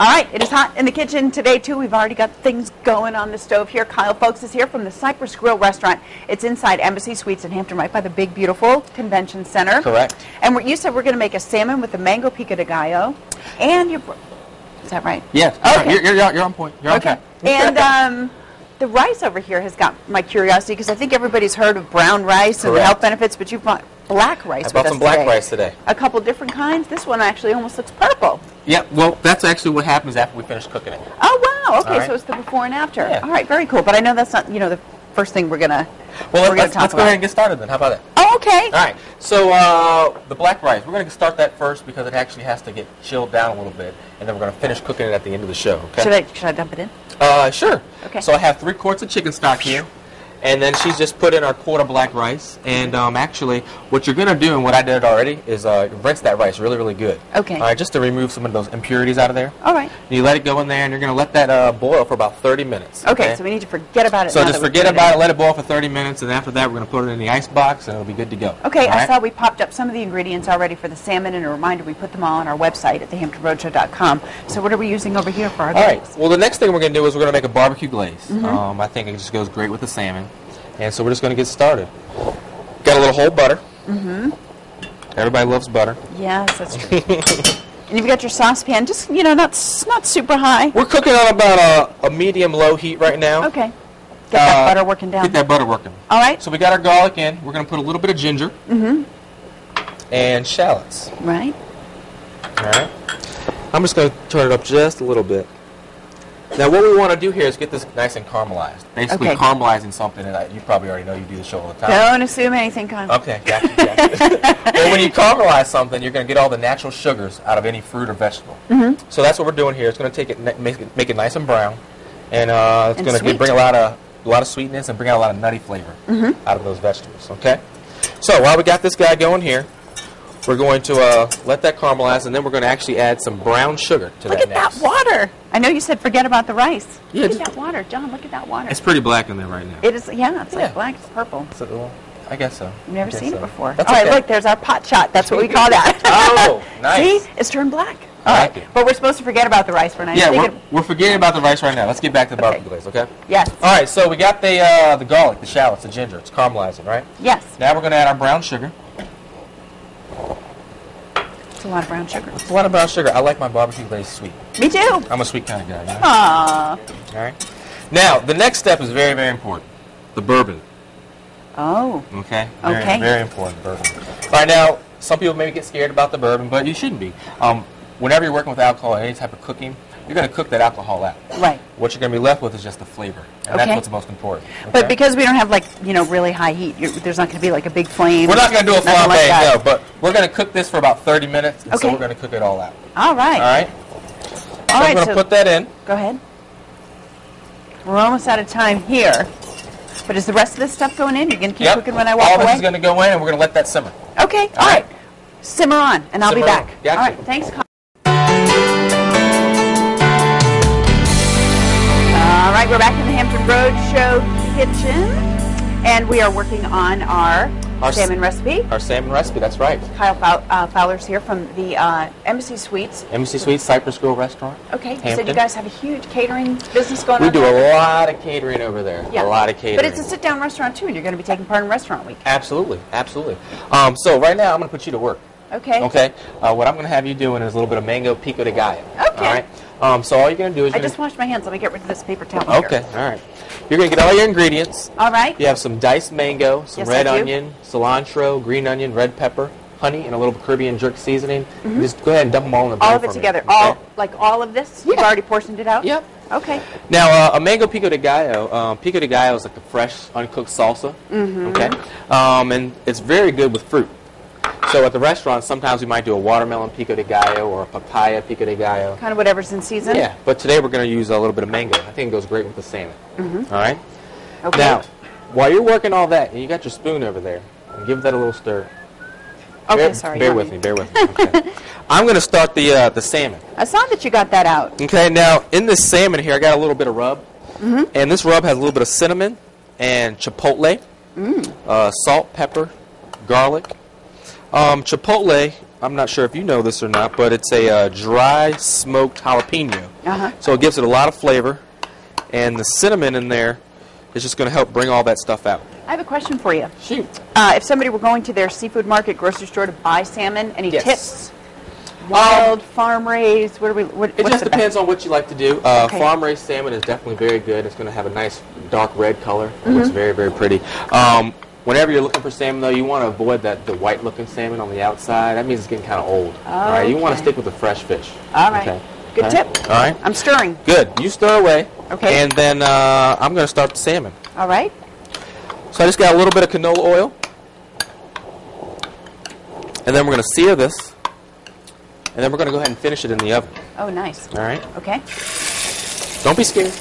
All right, it is hot in the kitchen today, too. We've already got things going on the stove here. Kyle Folks is here from the Cypress Grill Restaurant. It's inside Embassy Suites in Hampton, right by the big, beautiful convention center. Correct. And you said we're going to make a salmon with the mango pico de gallo. And is that right? Yeah. Okay. You're on point. You're okay. on point. And the rice over here has got my curiosity because I think everybody's heard of brown rice and the health benefits, but you bought black rice with us today. I bought some black rice today. A couple different kinds. This one actually almost looks purple. Yeah, well, that's actually what happens after we finish cooking it. Oh, wow. Okay, right. so it's the before and after. Yeah. All right, very cool. But I know that's not, the first thing we're going to Well, let's go ahead and get started then. How about that? Oh, okay. All right. So the black rice, we're going to start that first because it actually has to get chilled down a little bit, and then we're going to finish cooking it at the end of the show. Okay? Should I dump it in? Sure. Okay. So I have 3 quarts of chicken stock here. And then she's just put in our quart of black rice. And actually, what you're going to do, and what I did already, is rinse that rice really, really good. Okay. All right, just to remove some of those impurities out of there. All right. And you let it go in there, and you're going to let that boil for about 30 minutes. Okay, so we need to forget about it. So just forget about it, let it boil for 30 minutes, and after that, we're going to put it in the ice box, and it'll be good to go. Okay, all I right? saw we popped up some of the ingredients already for the salmon, and a reminder, we put them all on our website at thehamptonroadshow.com. So what are we using over here for our glaze? All right. Well, the next thing we're going to do is we're going to make a barbecue glaze. I think it just goes great with the salmon. And so we're just going to get started. Got a little whole butter. Everybody loves butter. Yes, that's true. And you've got your saucepan, just, not super high. We're cooking on about a medium-low heat right now. Okay. Get that butter working down. Get that butter working. All right. So we got our garlic in. We're going to put a little bit of ginger. And shallots. Right. All right. I'm just going to turn it up just a little bit. Now, what we want to do here is get this nice and caramelized. Basically, caramelizing something that you probably already know you do the show all the time. Don't assume anything, Con. Okay, gotcha. Well, when you caramelize something, you're going to get all the natural sugars out of any fruit or vegetable. So that's what we're doing here. It's going to take it, make it nice and brown, and it's going to bring a lot of sweetness and bring out a lot of nutty flavor out of those vegetables. Okay. So while we got this guy going here, we're going to let that caramelize, and then we're going to actually add some brown sugar to that. Look at that water. I know you said forget about the rice. Yeah, look at that water. John, look at that water. It's pretty black in there right now. It is, it's like black, it's purple. So, well, I guess so. I've never seen it before. That's all right, look, there's our pot shot. That's what we call that. Oh, nice. See? It's turned black. All right. But we're supposed to forget about the rice for now. Yeah, we're forgetting about the rice right now. Let's get back to the barbecue glaze, okay? Yes. All right, so we got the garlic, the shallots, the ginger. It's caramelizing, right? Yes. Now we're going to add our brown sugar. It's a lot of brown sugar. It's a lot of brown sugar. I like my barbecue glaze sweet. Me too. I'm a sweet kind of guy. You know? Aww. All right. Now, the next step is very, very important. The bourbon. Oh. Okay? Okay. Very important, bourbon. All right, now, some people maybe get scared about the bourbon, but you shouldn't be. Whenever you're working with alcohol or any type of cooking, you're going to cook that alcohol out. Right. What you're going to be left with is just the flavor, and that's what's most important. Okay? But because we don't have, really high heat, there's not going to be, a big flame. We're not going to do a flambe, no, but we're going to cook this for about 30 minutes, and so we're going to cook it all out. All right. All right? So I'm going to put that in. Go ahead. We're almost out of time here. But is the rest of this stuff going in? You're going to keep cooking when I walk away? All this is going to go in, and we're going to let that simmer. Okay. All right. Simmer on, and I'll be back. Gotcha. All right. Thanks, Con. All right, we're back in the Hampton Road Show kitchen, and we are working on our salmon recipe. Our salmon recipe, that's right. Kyle Fowler's here from the Embassy Suites. Embassy Suites, Cypress Grill Restaurant. Okay, Hampton. You said you guys have a huge catering business going on. We do a lot of catering over there. Yeah. A lot of catering. But it's a sit-down restaurant, too, and you're going to be taking part in Restaurant Week. Absolutely, absolutely. So right now, I'm going to put you to work. Okay. Okay. What I'm going to have you doing is a little bit of mango pico de gallo. Okay. All right. So all you're going to do is... I just washed my hands. Let me get rid of this paper towel here. Okay. All right. You're going to get all your ingredients. All right. You have some diced mango, some red onion, cilantro, green onion, red pepper, honey, and a little Caribbean jerk seasoning. Just go ahead and dump them all in the bowl. All of it together. Okay? All of this? Yeah. You've already portioned it out? Yep. Okay. Now, a mango pico de gallo is like a fresh, uncooked salsa. Okay. And it's very good with fruit. So at the restaurant, sometimes we might do a watermelon pico de gallo or a papaya pico de gallo. Kind of whatever's in season? Yeah, but today we're going to use a little bit of mango. I think it goes great with the salmon. All right? Okay. Now, while you're working all that, and you got your spoon over there, and give that a little stir. Okay, sorry. Bear with me. Okay. I'm going to start the salmon. I saw that you got that out. Okay, now in this salmon here, I got a little bit of rub. And this rub has a little bit of cinnamon and chipotle, salt, pepper, garlic. Chipotle I'm not sure if you know this or not, but it's a dry smoked jalapeno. So it gives it a lot of flavor, and the cinnamon in there is just going to help bring all that stuff out. I have a question for you. Shoot. If somebody were going to their seafood market, grocery store to buy salmon, any Yes. tips? Wild, farm raised, It just depends on what you like to do. Farm raised salmon is definitely very good. It's going to have a nice dark red color. It looks very, very pretty. Whenever you're looking for salmon, though, you want to avoid the white-looking salmon on the outside. That means it's getting kind of old. All right, you want to stick with the fresh fish. All right. Okay. Good tip. All right. I'm stirring. Good. You stir away. Okay. And then I'm going to start the salmon. All right. So I just got a little bit of canola oil. And then we're going to sear this. And then we're going to go ahead and finish it in the oven. Oh, nice. All right. Okay. Don't be scared.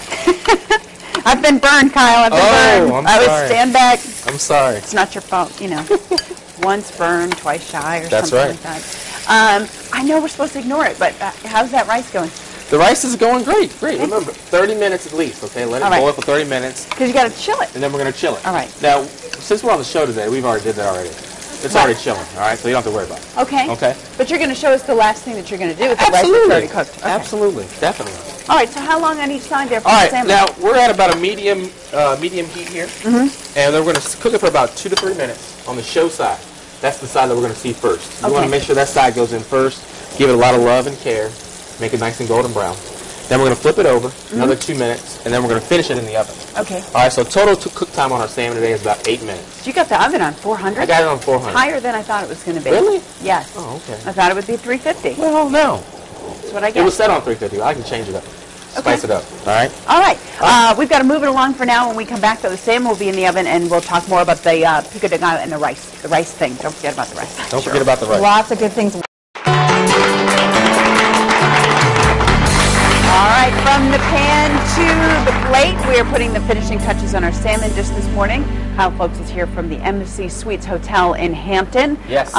I've been burned, Kyle. I've been burned. I'm I sorry. would stand back. I'm sorry. It's not your fault, you know. Once burned, twice shy, or That's something right. like that. I know we're supposed to ignore it, but how's that rice going? The rice is going great. Great. Remember, 30 minutes at least, okay? Let it boil for 30 minutes. Because you got to chill it. And then we're going to chill it. All right. Now, since we're on the show today, we've already did that already. It's already chilling, all right? So you don't have to worry about it. Okay. Okay. But you're going to show us the last thing that you're going to do with the rice that's already cooked. Okay. Absolutely. Definitely. All right, so how long on each side there for All the right. salmon? Now, we're at about a medium heat here. And then we're going to cook it for about 2 to 3 minutes on the show side. That's the side that we're going to see first. You want to make sure that side goes in first. Give it a lot of love and care. Make it nice and golden brown. Then we're going to flip it over, another 2 minutes, and then we're going to finish it in the oven. Okay. All right, so total cook time on our salmon today is about 8 minutes. You got the oven on 400? I got it on 400. Higher than I thought it was going to be. Really? Yes. Oh, okay. I thought it would be 350. Well, no. That's what I It guessed. was set on 350. I can change it up. Spice it up. All right? All right. We've got to move it along for now. When we come back, though, the salmon will be in the oven, and we'll talk more about the pico de gallo and the rice thing. Don't forget about the rice. Don't forget about the rice. Lots of good things. All right, from the pan to the plate, we are putting the finishing touches on our salmon dish this morning. Kyle Folks is here from the Embassy Suites Hotel in Hampton. Yes.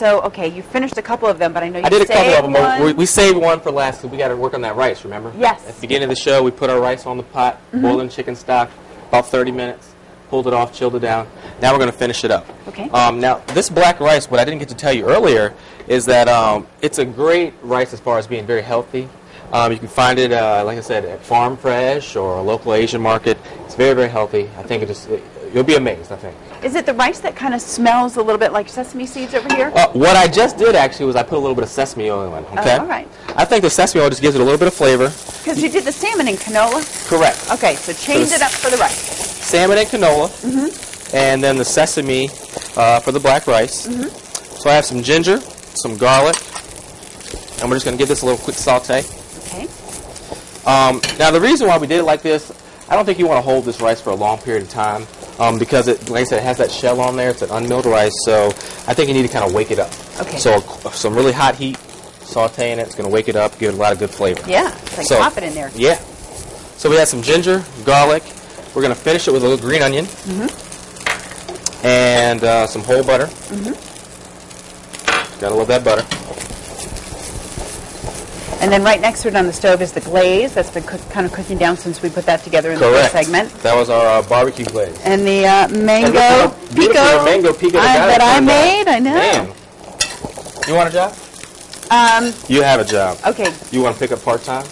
Okay, you finished a couple of them, but I know you I did a couple of them. one. We saved one for last because we got to work on that rice, remember? Yes. At the beginning of the show, we put our rice on the pot, boiling chicken stock, about 30 minutes. Pulled it off, chilled it down. Now we're going to finish it up. Okay. Now, this black rice, what I didn't get to tell you earlier, is that it's a great rice as far as being very healthy. You can find it, like I said, at Farm Fresh or a local Asian market. It's very, very healthy. I think you'll be amazed, I think. Is it the rice that kind of smells a little bit like sesame seeds over here? What I just did, actually, was I put a little bit of sesame oil in, okay? All right. I think the sesame oil just gives it a little bit of flavor. Because you did the salmon and canola? Correct. Okay, so change it up for the rice. Salmon and canola, and then the sesame for the black rice. So I have some ginger, some garlic, and we're just going to give this a little quick saute. Okay. Now, the reason why we did it like this, I don't think you want to hold this rice for a long period of time because, like I said, it has that shell on there. It's an unmilled rice, so I think you need to kind of wake it up. Okay. So some really hot heat, sauteing it. It's going to wake it up, give it a lot of good flavor. Yeah, it's like pop it in there. Yeah. So we had some ginger, garlic. We're going to finish it with a little green onion and some whole butter. Gotta love that butter. And then right next to it on the stove is the glaze. That's been kind of cooking down since we put that together in the Correct. first segment. That was our barbecue glaze. And the mango pico Mango pico that I made. I know. Man. You want a job? You have a job. Okay, You want to pick up part-time?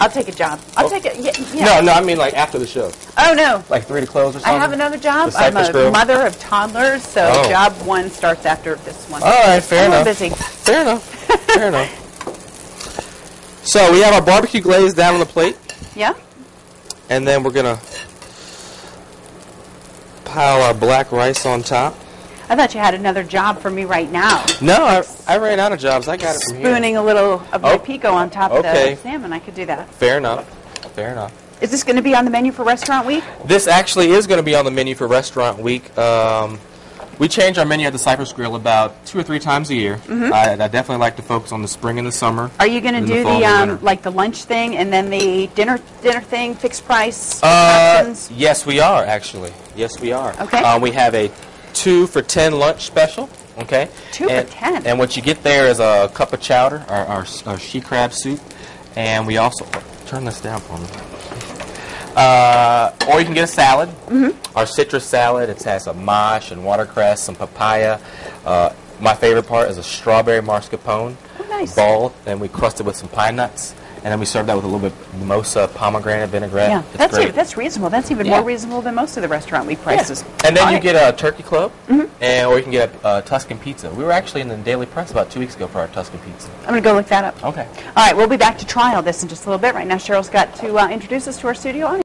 I'll take a job. I'll take it. Yeah. No, I mean like after the show. Oh, no. Like 3 to close or something? I have another job. The I'm Cypress a Grill? mother of toddlers, so Oh. job 1 starts after this one. All right, fair I'm a enough. little busy. Fair enough. Fair enough. So we have our barbecue glaze down on the plate, Yeah? and then we're going to pile our black rice on top. I thought you had another job for me right now. No, I ran out of jobs. I got it from here. Spooning a little of my Oh, pico on top of okay. the salmon. I could do that. Fair enough. Fair enough. Is this going to be on the menu for Restaurant Week? This actually is going to be on the menu for Restaurant Week. We change our menu at the Cypress Grill about 2 or 3 times a year. I definitely like to focus on the spring and the summer. Are you going to and do fall and the winter. like the lunch thing and then the dinner thing, fixed price options? Yes, we are actually. Yes, we are. Okay. We have a 2 for $10 lunch special. Okay. 2 for $10. And what you get there is a cup of chowder, our she crab soup, and we also turn this down for me. Or you can get a salad. Our citrus salad. It has some mosh and watercress, some papaya, my favorite part is a strawberry mascarpone. Oh, nice. Ball, and we crust it with some pine nuts. And then we serve that with a little bit of mimosa pomegranate vinaigrette. Yeah, It's that's reasonable. That's even more reasonable than most of the restaurant week prices. Yeah. And then you get a turkey club, or you can get a Tuscan pizza. We were actually in the Daily Press about 2 weeks ago for our Tuscan pizza. I'm going to go look that up. Okay. All right, we'll be back to try all this in just a little bit. Right now, Cheryl's got to introduce us to our studio audience.